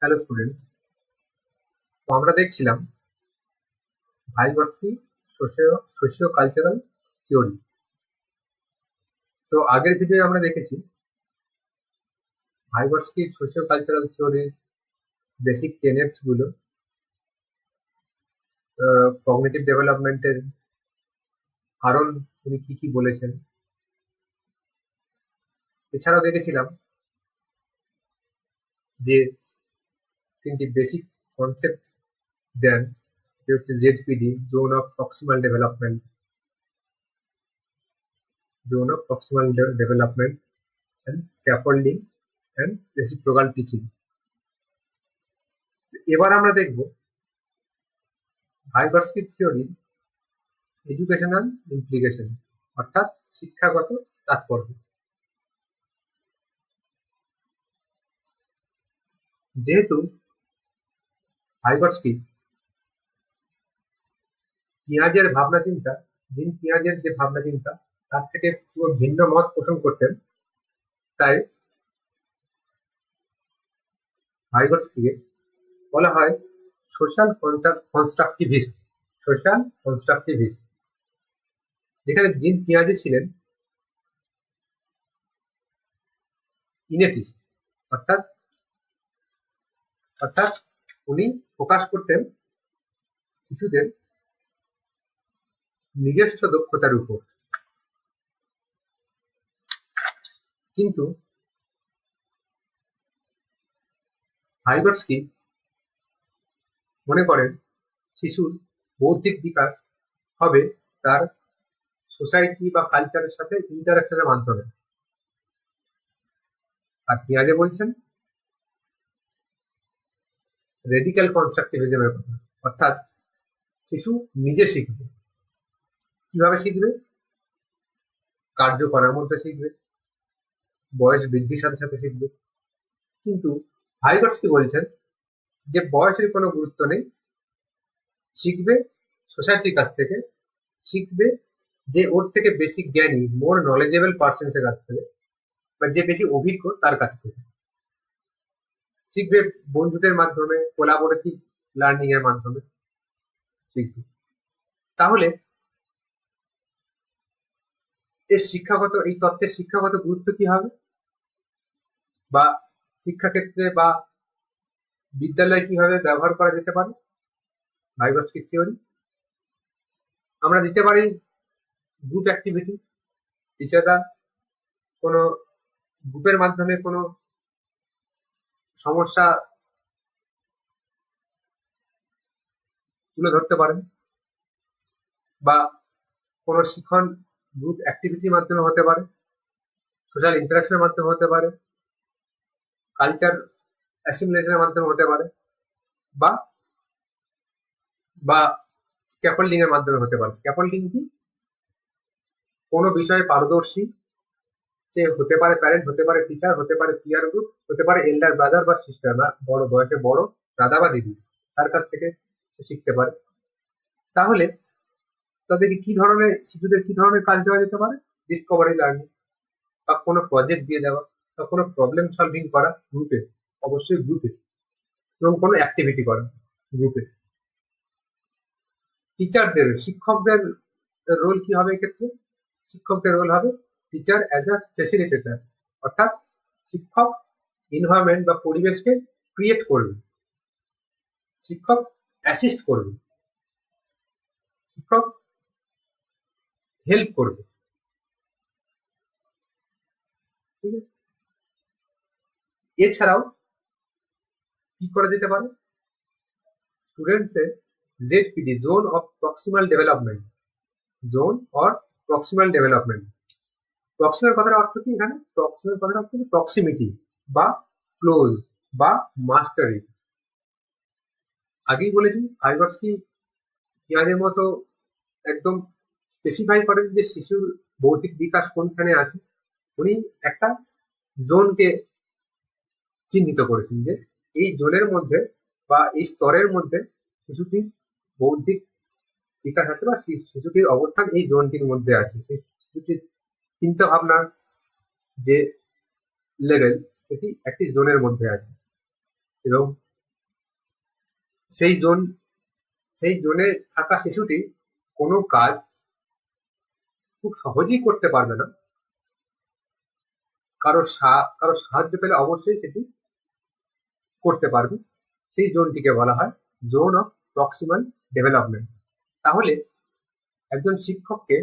Hello student, তো আমরা দেখছিলাম ভাইগটস্কি সোশিও কালচারাল থিওরি। তো আগের ভিডিও আমরা দেখেছি ভাইগটস্কি সোশিও কালচারাল থিওরির বেসিক টেনেটস গুলো, কগনিটিভ ডেভেলপমেন্টের কারণ উনি কি কি বলেছেন। এছাড়াও দেখেছিলাম যে তিনটি বেসিক কনসেপ্ট দেন, যে হচ্ছে ZPD, zone of proximal development, and scaffolding and reciprocal teaching। এবার আমরা দেখব ভাইগটস্কি থিওরি এডুকেশনাল ইমপ্লিকেশন, অর্থাৎ শিক্ষাগত তাৎপর্য। যেহেতু ভাইগটস্কি পিঁয়াজের ভাবনা চিন্তা, পিঁয়াজের যে ভাবনা চিন্তা তার থেকে পুরো ভিন্ন মত পোষণ করতেন, তাই ভাইগটস্কিকে বলা হয় সোশ্যাল কনস্ট্রাকটিভিস্ট। যেখানে জিন পিঁয়াজে ছিলেন ইনেটিস্ট, অর্থাৎ উনি ফোকাস করতেন শিশুদের নিজস্ব দক্ষতার উপর। কিন্তু ভাইগটস্কি মনে করেন শিশুর বৌদ্ধিক বিকাশ হবে তার সোসাইটি বা কালচারের সাথে ইন্টারাকশনের মাধ্যমে। আর পিঁয়াজে বলছেন রেডিক্যাল কনস্ট্রাকটিভিজমের কথা, অর্থাৎ শিশু নিজে শিখবে। কিভাবে শিখবে? কার্য করার মধ্যে শিখবে, বয়স বৃদ্ধির সাথে সাথে শিখবে। কিন্তু ভাইগটস্কি বলছেন যে বয়সের কোনো গুরুত্ব নেই, শিখবে সোসাইটির কাছ থেকে, শিখবে যে ওর থেকে বেশি জ্ঞানী, মোর নলেজেবল পার্সনের কাছ থেকে, বা যে বেশি অভিজ্ঞ তার কাছ থেকে শিখবে, বন্ধুদের মাধ্যমে, কোলাবোরেটিভ লার্নিং এর মাধ্যমে শিখবে। তাহলে এই তত্ত্বের শিক্ষাগত গুরুত্ব কি হবে, বা শিক্ষাক্ষেত্রে বা বিদ্যালয়ে কিভাবে ব্যবহার করা যেতে পারে ভাইগটস্কি থিওরি? আমরা দিতে পারি গ্রুপ অ্যাক্টিভিটি। টিচাররা কোনো গ্রুপের মাধ্যমে কোনো সমস্যা তুলে ধরতে পারেন, বা কোনো শিখন গ্রুপ অ্যাক্টিভিটির মাধ্যমে হতে পারে, সোশ্যাল ইন্টারাকশনের মাধ্যমে হতে পারে, কালচার অ্যাসিমিলেশনের মাধ্যমে হতে পারে, বা স্ক্যাফোল্ডিং এর মাধ্যমে হতে পারে। স্ক্যাফোল্ডিং কি? কোনো বিষয়ে পারদর্শী, সে হতে পারে প্যারেন্ট, হতে পারে টিচার, হতে পারে পিয়ার গ্রুপ, হতে পারে এল্ডার ব্রাদার বা সিস্টার, বা বড় বয়সে বড় দাদা বা দিদি, তার কাছ থেকে শিখতে পারে। তাহলে তাদেরকে শিশুদের কি ধরনের কাজ দেওয়া যেতে পারে? ডিসকভারি লার্নিং, বা কোনো প্রজেক্ট দিয়ে দেওয়া, বা কোনো প্রবলেম সলভিং করা গ্রুপে, অবশ্যই গ্রুপে, এবং কোনো অ্যাক্টিভিটি করা গ্রুপে। শিক্ষকদের রোল কি হবে এক্ষেত্রে? শিক্ষকদের রোল হবে টিচার অ্যাজ আ ফেসিলিটেটর, অর্থাৎ শিক্ষক এনভায়রনমেন্ট বা পরিবেশকে ক্রিয়েট করবে, শিক্ষক অ্যাসিস্ট করবে, শিক্ষক হেল্প করবে। ঠিক আছে? এছাড়াও কি করা যেতে পারে? স্টুডেন্টসের ZPD, zone or proximal development. Proximal কথার অর্থ কি? এখানে প্রক্সিমাল কথার অর্থ কি? প্রক্সিমিটি বা ক্লোজ বা মাস্টারি। আগেই বলেছি ভাইগটস্কি পিঁয়াজের মতো একদম স্পেসিফাই করেন যে শিশুর ভৌতিক বিকাশ কোনখানে আছে। উনি একটা জোনকে চিহ্নিত করেছেন যে এই জোনের মধ্যে বা এই স্তরের মধ্যে শিশুটির বৌদ্ধিক বিকাশ আছে, বা শিশুটির অবস্থান এই জোনটির মধ্যে আছে। শিশুটির চিন্তা ভাবনার যে লেভেল, সেটি একটি জোনের মধ্যে আছে। এবং সেই জোনে থাকা শিশুটি কোনো কাজ খুব সহজেই করতে পারবে না, কারো সাহায্য পেলে অবশ্যই সেটি করতে পারবে। সেই জোনটিকে বলা হয় জোন অফ প্রক্সিমাল ডেভেলপমেন্ট। তাহলে একজন শিক্ষককে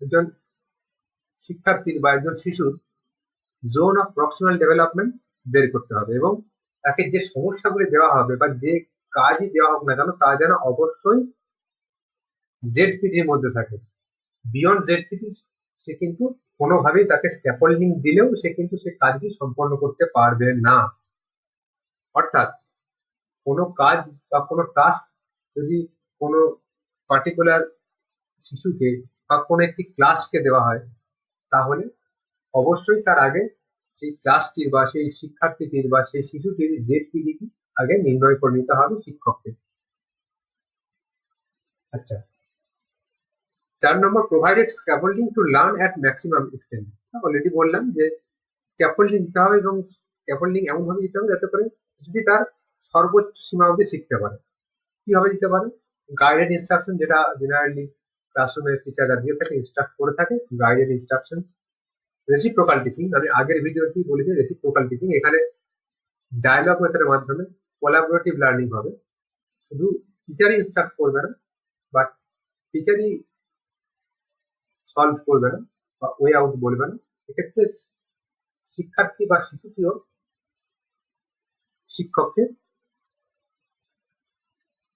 একজন শিক্ষার্থীর বা একজন শিশুর জোন অফ প্রক্সিমাল ডেভেলপমেন্ট বের করতে হবে, এবং তাকে যে সমস্যাগুলি দেওয়া হবে বা যে কাজই দেওয়া হোক না কেন তা যেন অবশ্যই জেডপিটির মধ্যে থাকে। বিয়ন্ড জেডপিটি সে কিন্তু কোনোভাবেই তাকে স্ক্যাফোল্ডিং দিলেও সে কিন্তু সে কাজটি সম্পন্ন করতে পারবে না। অর্থাৎ কোনো কাজ বা কোনো টাস্ক যদি কোনো পার্টিকুলার শিশুকে বা কোনো একটি ক্লাসকে দেওয়া হয়, তাহলে অবশ্যই তার আগে সেই ক্লাসটির বা সেই শিক্ষার্থীটির বা সেই শিশুটির জেডপিটি আগে নির্ণয় করে নিতে হবে শিক্ষককে। আচ্ছা, 4 নম্বর, provided scaffolding to learn at maximum extent. Already বললাম যে স্ক্যাফোল্ডিং দিতে হবে, এবং স্ক্যাফোল্ডিং এমন ভাবে দিতে হবে যাতে করে যদি তার সর্বোচ্চ সীমা অবধি শিখতে পারে। কিভাবে দিতে পারে? গাইডেড ইনস্ট্রাকশন, যেটা জেনারেলি ক্লাসরুমের টিচাররা দিয়ে থাকে, ইনস্ট্রাক্ট করে থাকে। গাইডেড ইনস্ট্রাকশন, রেসিপ্রোকাল টিচিং, আমি আগের ভিডিওটি বলেছি রেসিপ্রোকাল টিচিং। এখানে ডায়ালগ মেথডের মাধ্যমে কোলাবোরেটিভ লার্নিং হবে। শুধু টিচারই ইনস্ট্রাক্ট করবে না বা টিচারই সলভ করবে না বা ওয়ে আউট বলবে না, এক্ষেত্রে শিক্ষার্থী বা শিশুটিও শিক্ষককে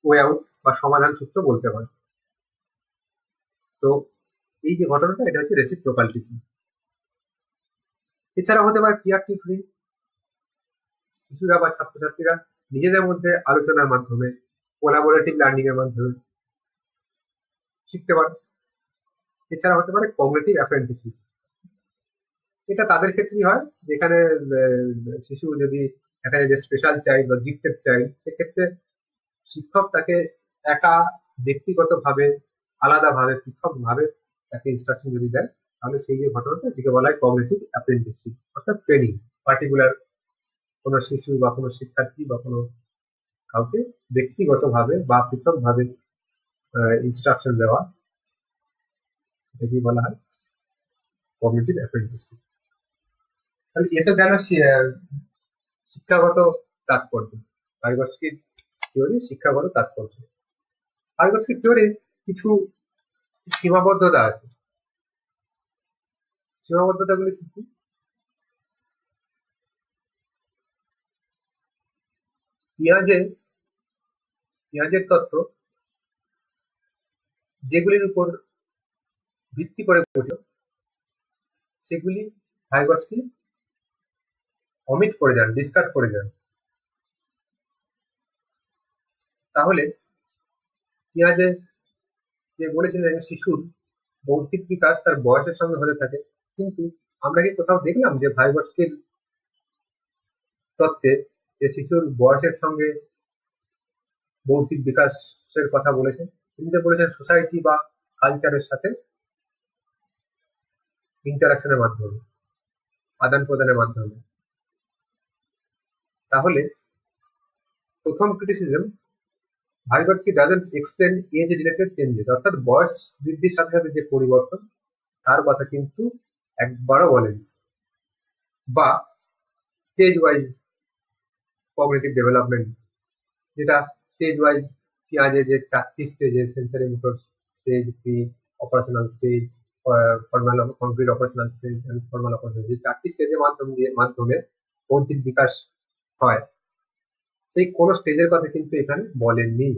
ওয়ে আউট বা সমাধান সূত্র বলতে পারে। তো এই যে ঘটনাটা, এটা হচ্ছে রেসিপ্রোকাল টিচিং। এছাড়া হতে পারে পিয়ার টিউটরিং, শিশুরা বা ছাত্রছাত্রীরা নিজেদের মধ্যে আলোচনার মাধ্যমে কোলাবোরেটিভ লার্নিং এর মাধ্যমে শিখতে পারে। এছাড়া হতে পারে কগনিটিভ অ্যাপ্রেন্টিসশিপ, এটা তাদের ক্ষেত্রেই হয় যেখানে শিশু যদি একটা যে স্পেশাল চাইল্ড বা গিফটেড চাইল্ড, সেক্ষেত্রে শিক্ষক তাকে একা ব্যক্তিগতভাবে আলাদাভাবে পৃথকভাবে তাকে ইনস্ট্রাকশন যদি দেয়, তাহলে সেই যে ঘটনাটা যেটাকে বলা হয় কগনিটিভ অ্যাপ্রেন্টিসশিপ, অর্থাৎ ট্রেনিং। পার্টিকুলার কোনো শিশু বা কোনো শিক্ষার্থী বা কোনো কাউকে ব্যক্তিগতভাবে বা পৃথকভাবে ইনস্ট্রাকশন দেওয়া, এটাকে বলা হয় কগনিটিভ অ্যাপ্রেন্টিসশিপ। তাহলে এতে গেল শিক্ষাগত তাৎপর্য, ভাইগস্কির থিওরি শিক্ষাগত তাৎপর্য। ভাইগস্কির থিওরির কিছু সীমাবদ্ধতা আছে। সীমাবদ্ধতাগুলি কি কি? পিঁয়াজের তত্ত্ব যেগুলির উপর ভিত্তি করে গঠিত, সেগুলি ভাইগস্কি অমিট করে যান, ডিসকার্ড করে যান। তাহলে পিঁয়াজে যে বলেছিলেন শিশুর বৌদ্ধিক বিকাশ তার বয়সের সঙ্গে হতে থাকে, কিন্তু আমরা কি কোথাও দেখলাম যে ভাইগস্কির তত্ত্বে যে শিশুর বয়সের সঙ্গে বৌদ্ধিক বিকাশের কথা বলেছেন? তিনি যে বলেছেন সোসাইটি বা কালচারের সাথে ইন্টারাকশনের মাধ্যমে, আদান প্রদানের মাধ্যমে। তাহলে প্রথম criticism, Vygotsky doesn't explain age related changes, অর্থাৎ বয়স বৃদ্ধির সাথে সাথে যে পরিবর্তন তার কথা কিন্তু একবারও বলেন, বা স্টেজ ওয়াইজ কগনিটিভ ডেভেলপমেন্ট, যেটা স্টেজ ওয়াইজ পেঁয়াজে যে 4টি স্টেজে, sensory motor stage, pre operational stage, formal concrete operational stage, formal operational stage, 4টি স্টেজের মাধ্যমে বৌদ্ধিক বিকাশ হয়, সেই কোন স্টেজের কথা কিন্তু এখানে বলেননি।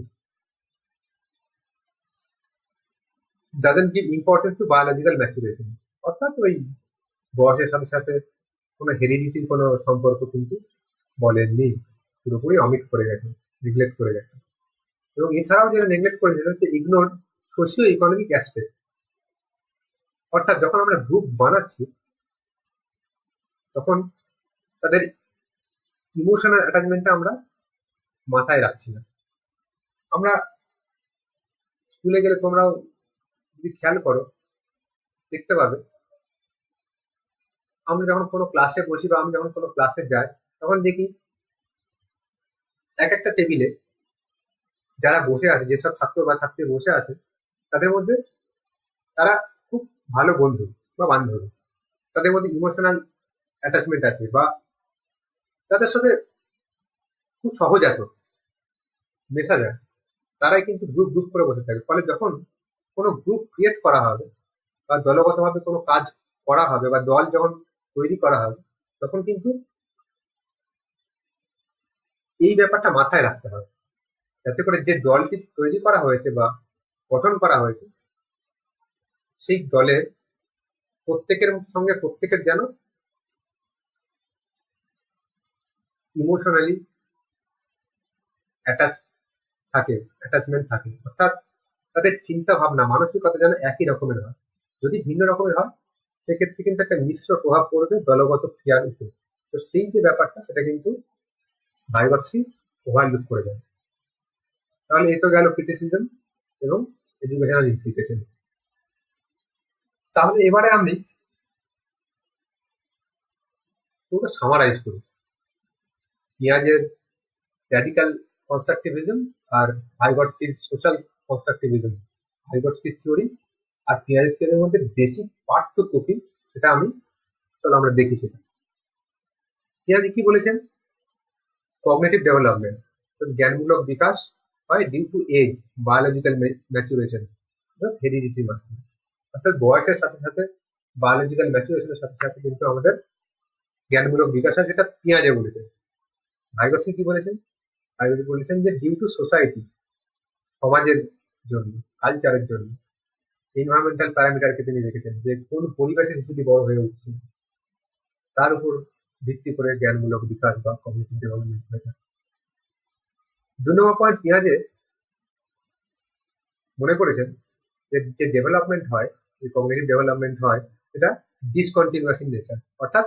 Doesn't give importance two biological maturation, অর্থাৎ ওই বয়সের সাথে সাথে কোনো হেরিডিটির কোনো সম্পর্ক কিন্তু বলেননি, পুরোপুরি অমিট করে গেছেন, নেগলেক্ট করে গেছেন। এবং এছাড়াও যেটা নেগলেক্ট করেছিল হচ্ছে ইগনোর সোশিও ইকোনমিক অ্যাসপেক্ট, অর্থাৎ যখন আমরা গ্রুপ বানাচ্ছি তখন তাদের ইমোশনাল অ্যাটাচমেন্টটা আমরা মাথায় রাখছি না। আমরা স্কুলে গেলে তোমরাও যদি খেয়াল করো দেখতে পাবে, আমরা যখন কোনো ক্লাসে বসি বা আমি যখন কোনো ক্লাসে যাই, তখন দেখি এক একটা টেবিলে যারা বসে আছে, যেসব ছাত্র বা ছাত্রী বসে আছে, তাদের মধ্যে তারা খুব ভালো বন্ধু বা বান্ধবী, তাদের মধ্যে ইমোশনাল অ্যাটাচমেন্ট আছে, বা তাদের সাথে খুব সহজ আছে, মেশা যায়। তারাই কিন্তু গ্রুপ গ্রুপ করে বসে থাকে। ফলে যখন কোনো গ্রুপ ক্রিয়েট করা হবে বা দলগতভাবে কোনো কাজ করা হবে বা দল যখন তৈরি করা হবে, তখন কিন্তু এই ব্যাপারটা মাথায় রাখতে হবে, যাতে করে যে দলটি তৈরি করা হয়েছে বা গঠন করা হয়েছে, সেই দলের প্রত্যেকের সঙ্গে প্রত্যেকের যেন ইমোশনালি অ্যাটাচ থাকে, অ্যাটাচমেন্ট থাকে, অর্থাৎ তাদের চিন্তা ভাবনা মানসিকতা যেন একই রকমের হয়। যদি ভিন্ন রকমের হয়, সেক্ষেত্রে কিন্তু একটা মিশ্র প্রভাব পড়বে দলগত ক্রিয়ার উপর। তো সেই যে ব্যাপারটা, সেটা কিন্তু ভাইভার্সি ওভারলুক করে দেয়। তাহলে এই তো গেল ক্রিটিসিজম এবং এডুকেশনাল ইমপ্লিকেশন। তাহলে এবারে আমি পুরো সামারাইজ করি পিঁয়াজের র্যাডিক্যাল কনস্ট্রাকটিভিজম আর ভাইগটসকির সোশ্যাল কনস্ট্রাকটিভিজম, ভাইগটসকির থিওরি আর পিঁয়াজের থিওরির মধ্যে বেসিক পার্থক্য কি, সেটা চলো আমরা দেখি। সেটা পিঁয়াজি কি বলেছেন? কগনিটিভ ডেভেলপমেন্ট, জ্ঞানমূলক বিকাশ হয় due to age, biological maturation, হেরিডিটির মাধ্যমে। অর্থাৎ বয়সের সাথে সাথে, বায়োলজিক্যাল ম্যাচুরেশনের সাথে সাথে কিন্তু আমাদের জ্ঞানমূলক বিকাশ হয়, যেটা পিঁয়াজে বলেছেন। ভাইগটসকি কি বলেছেন? ভাইগটসকি বলেছেন যে ডিউ টু সোসাইটি, সমাজের জন্য, কালচারের জন্য, এনভায়রনমেন্টাল প্যারামিটারকে তিনি রেখেছেন, যে কোন পরিবেশে শিশুটি বড় হয়ে উঠছে, তার উপর ভিত্তি করে জ্ঞানমূলক বিকাশ বা কমিউনিটি ডেভেলপমেন্ট হয়ে থাকে। 2 নম্বর পয়েন্ট, পিঁয়াজে মনে করেছেন যে ডেভেলপমেন্ট হয়, যে কগনিটিভ ডেভেলপমেন্ট হয়, সেটা ডিসকন্টিনিউয়াস ইন নেচার, অর্থাৎ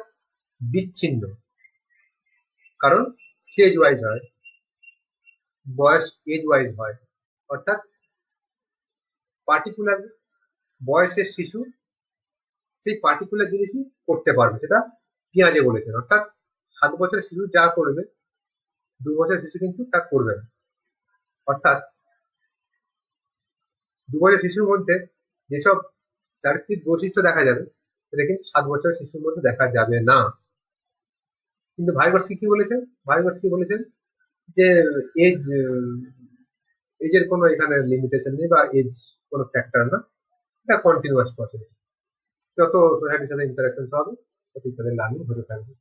বিচ্ছিন্ন। কারণ স্টেজ ওয়াইজ হয়, বয়স এজ ওয়াইজ হয়, অর্থাৎ পার্টিকুলার বয়সের শিশু সেই পার্টিকুলার জিনিসই করতে পারবে, সেটা পিঁয়াজে বলেছেন। অর্থাৎ 7 বছরের শিশু যা করবে, 2 বছরের শিশু কিন্তু তা করবে না। অর্থাৎ 2 বছরের শিশুর মধ্যে যেসব চারিত্রিক বৈশিষ্ট্য দেখা যাবে, সেটা কিন্তু 7 বছরের শিশুর মধ্যে দেখা যাবে না। কিন্তু ভাইগটসকি কি বলেছেন? ভাইগটসকি বলেছেন যে এজ এজের কোনো এখানে লিমিটেশন নেই, বা এজ কোনো ফ্যাক্টর না, এটা কন্টিনিউয়াস প্রসেস। যত সোসাইটির সাথে ইন্টারাকশন হবে, ততই তাদের লার্নিং হতে থাকবে।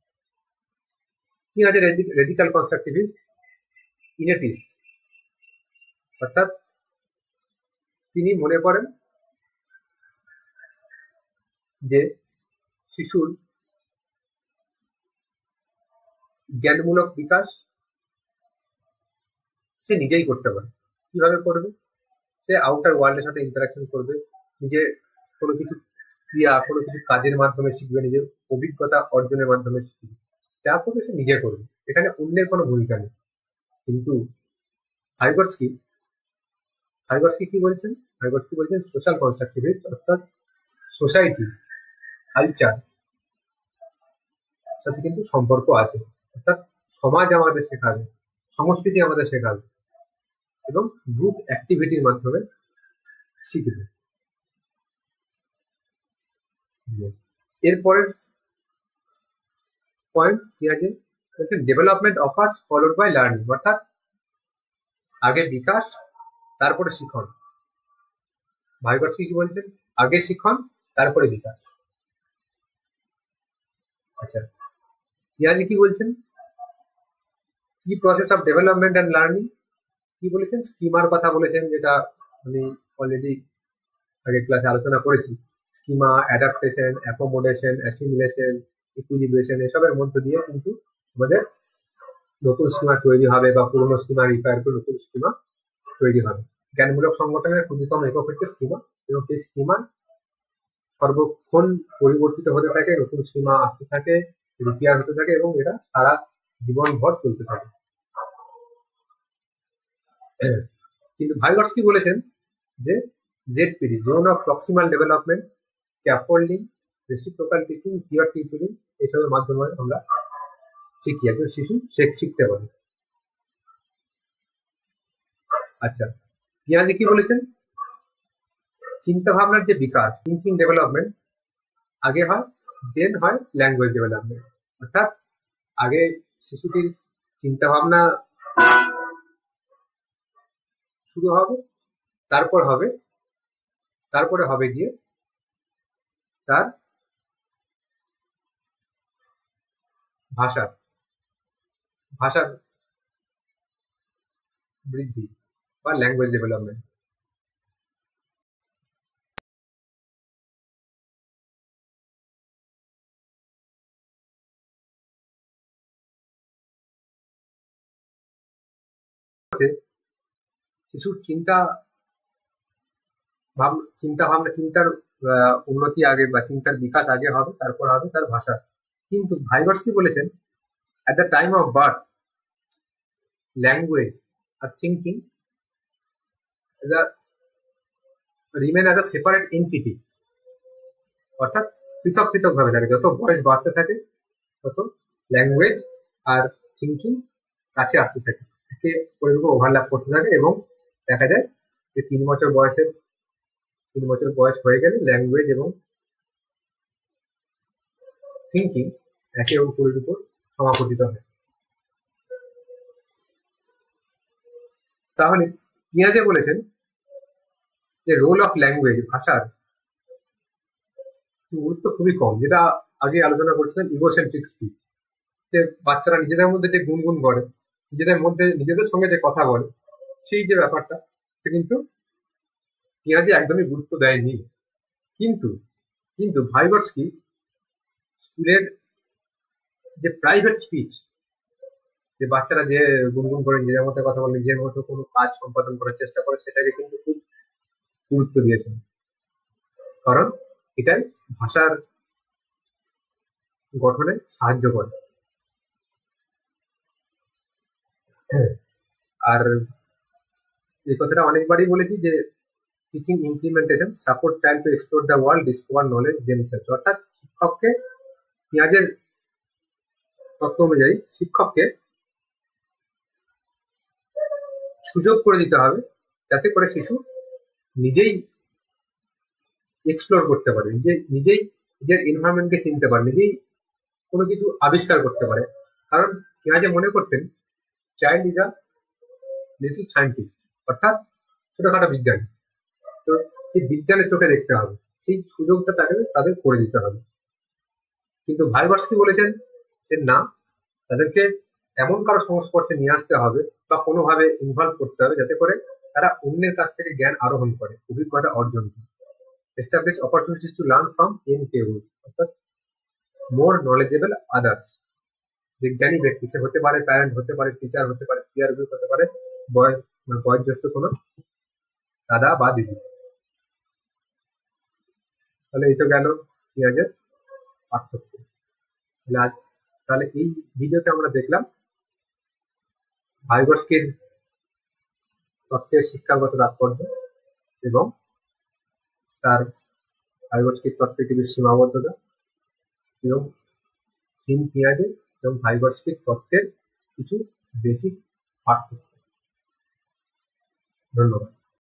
কি আছে রেডিক্যাল কনস্ট্রাকটিভিস্ট ইনেটিস্ট, অর্থাৎ তিনি মনে করেন যে শিশুর জ্ঞানমূলক বিকাশ সে নিজেই করতে পারে। কিভাবে করবে? সে আউটার ওয়ার্ল্ডের সাথে ইন্টারাকশন করবে, নিজে কোনো কিছু ক্রিয়া, কোনো কিছু কাজের মাধ্যমে শিখবে, নিজের অভিজ্ঞতা অর্জনের মাধ্যমে শিখবে, যা করবে সে নিজে করবে, এখানে অন্যের কোনো ভূমিকা নেই। কিন্তু ভাইগটসকি ভাইগটসকি কি বলছেন? ভাইগটসকি বলছেন সোশ্যাল কনস্ট্রাকটিভিস্ট, অর্থাৎ সোসাইটি, কালচার সাথে কিন্তু সম্পর্ক আছে। অর্থাৎ সমাজ আমাদের শেখাবে, সংস্কৃতি আমাদের শেখাবে, এবং গ্রুপ অ্যাক্টিভিটির মাধ্যমে শিখবে। এরপরের পয়েন্ট কি আছে? Development offers followed by learning, অর্থাৎ আগে বিকাশ, তারপরে শিখন। ভাইগটসকি কি বলছেন? আগে শিখন, তারপরে বিকাশ। আচ্ছা, পিয়াজি কি বলছেন? কি process of development and learning কি বলেছেন? স্কিমার কথা বলেছেন, যেটা আমি অলরেডি আগে ক্লাসে আলোচনা করেছি। স্কিমা, অ্যাডাপ্টেশন, অ্যাকোমোডেশন, অ্যাসিমিলেশন, ইকুইলিব্রেশন, এসবের মধ্য দিয়ে কিন্তু আমাদের নতুন স্কিমা তৈরি হবে, বা পুরোনো স্কিমা রিপেয়ার করে নতুন স্কিমা তৈরি হবে। জ্ঞানমূলক সংগঠনের ক্ষুদ্রতম একক হচ্ছে স্কিমা, এবং সেই স্কিমা সর্বক্ষণ পরিবর্তিত হতে থাকে, নতুন স্কিমা আসতে থাকে, রিপেয়ার হতে থাকে, এবং এটা সারা জীবনভর চলতে থাকে। কিন্তু ভাইগটসকি বলেছেন যে ZPD, zone of proximal development, scaffolding, reciprocal teaching, peer tutoring, এসবের মাধ্যমে আমরা শিখি, একজন শিশু শিখতে পারে। আচ্ছা, পিঁয়াজি কি বলেছেন? চিন্তা ভাবনার যে বিকাশ, থিঙ্কিং ডেভেলপমেন্ট আগে হয়, দেন হয় ল্যাঙ্গুয়েজ ডেভেলপমেন্ট। অর্থাৎ আগে শিশুটির চিন্তা ভাবনা শুরু হবে, তারপরে হবে গিয়ে তার ভাষার ভাষার বৃদ্ধি বা ল্যাঙ্গুয়েজ ডেভেলপমেন্ট। শিশুর চিন্তার উন্নতি আগে বা চিন্তার বিকাশ আগে হবে, তারপর হবে তার ভাষা। কিন্তু ভাইগর্সকি বলেছেন at the time of birth language or thinking remain as a separate entity, অর্থাৎ পৃথক পৃথক ভাবে থাকে। যত বয়স বাড়তে থাকে তত ল্যাঙ্গুয়েজ আর থিঙ্কিং কাছে আসতে থাকে, একে পরিবেশ ওভারল্যাপ করতে থাকে এবং দেখা যায় যে 3 বছর বয়স হয়ে গেলে ল্যাঙ্গুয়েজ এবং থিঙ্কিং একে অপরের উপর সমাপতিত হয়। তাহলে পিঁয়াজে বলেছেন যে রোল অফ ল্যাঙ্গুয়েজ, ভাষার গুরুত্ব খুবই কম, যেটা আগে আলোচনা করছিলেন ইগোসেন্ট্রিক স্পিচ, যে বাচ্চারা নিজেদের মধ্যে যে গুনগুন করে, নিজেদের সঙ্গে যে কথা বলে, সেই যে ব্যাপারটা সে কিন্তু পিঁয়াজে একদমই গুরুত্ব দেয়নি। কিন্তু কিন্তু ভাইগর্সকি স্কুলের যে প্রাইভেট স্পিচ, যে বাচ্চারা যে গুনগুন করে নিজের মধ্যে কথা বলে, নিজের মতো কোনো কাজ সম্পাদন করার চেষ্টা করে, সেটাকে কিন্তু খুব গুরুত্ব দিয়েছেন, কারণ এটাই ভাষার গঠনে সাহায্য করে। আর এই কথাটা অনেকবারই বলেছি যে teaching implementation support child to explore the world, discover knowledge themselves. অর্থাৎ শিক্ষককে, পিঁয়াজের তত্ত্ব অনুযায়ী শিক্ষককে সুযোগ করে দিতে হবে যাতে করে শিশু নিজেই এক্সপ্লোর করতে পারে, নিজেই নিজের এনভায়রনমেন্টকে চিনতে পারে, নিজেই কোনো কিছু আবিষ্কার করতে পারে। কারণ পিঁয়াজে মনে করতেন child is a little scientist, অর্থাৎ ছোটখাটো বিজ্ঞানী। তো সেই বিজ্ঞানের চোখে দেখতে হবে, সেই সুযোগটা তাদের করে দিতে হবে। কিন্তু ভাইগর্সকি বলেছেন যে না, তাদেরকে এমন কারো সংস্পর্শে নিয়ে আসতে হবে বা কোনোভাবে ইনভলভ করতে হবে যাতে করে তারা অন্যের কাছ থেকে জ্ঞান আরোহণ করে, অভিজ্ঞতা অর্জন করে। Establish opportunities to learn from MKOs, অর্থাৎ মোর নলেজেবল আদার্স। বিজ্ঞানী ব্যক্তি, সে হতে পারে প্যারেন্ট, হতে পারে টিচার, হতে পারে পিয়ার গ্রুপ, হতে পারে বয়োজ্যেষ্ঠ কোনো দাদা বা দিদি। তাহলে এই তো গেল পিঁয়াজের পার্থক্য। তাহলে এই ভিডিওতে আমরা দেখলাম ভাইগর্সকির তত্ত্বের শিক্ষাগত তাৎপর্য এবং তার ভাইগর্সকির তত্ত্বের কিছু সীমাবদ্ধতা, এবং থিম পিঁয়াজে এবং ভাইগর্সকির তত্ত্বের কিছু বেসিক পার্থক্য। ধন্যবাদ।